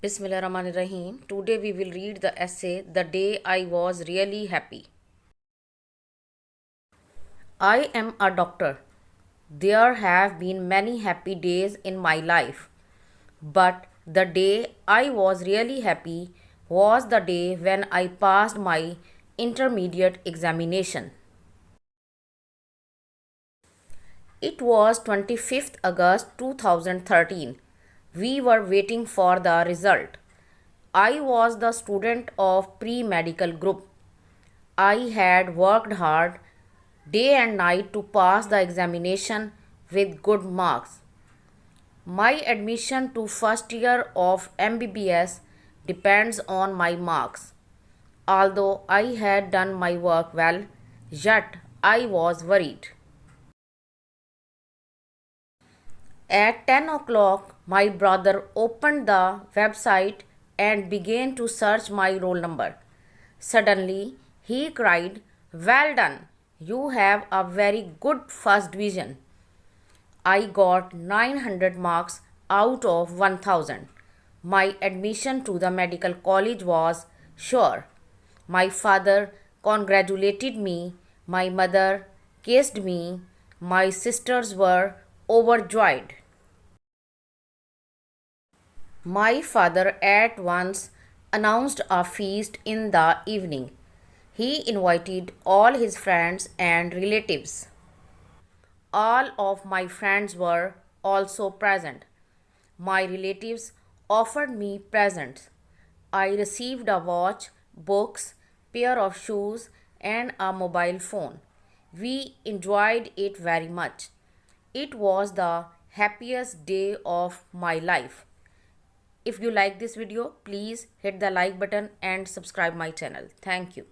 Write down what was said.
Bismillahirrahmanirrahim. Today we will read the essay The Day I Was Really Happy. I am a doctor. There have been many happy days in my life, but the day I was really happy was the day when I passed my intermediate examination. It was 25th August 2013. We were waiting for the result. I was the student of pre-medical group. I had worked hard day and night to pass the examination with good marks. My admission to first year of MBBS depends on my marks. Although I had done my work well, yet I was worried. At 10 o'clock, my brother opened the website and began to search my roll number. Suddenly, he cried, "Well done! You have a very good first division." I got 900 marks out of 1000. My admission to the medical college was sure. My father congratulated me. My mother kissed me. My sisters were overjoyed. My father at once announced a feast in the evening. He invited all his friends and relatives. All of my friends were also present. My relatives offered me presents. I received a watch, books, pair of shoes, and a mobile phone. We enjoyed it very much. It was the happiest day of my life. If you like this video, please hit the like button and subscribe my channel. Thank you.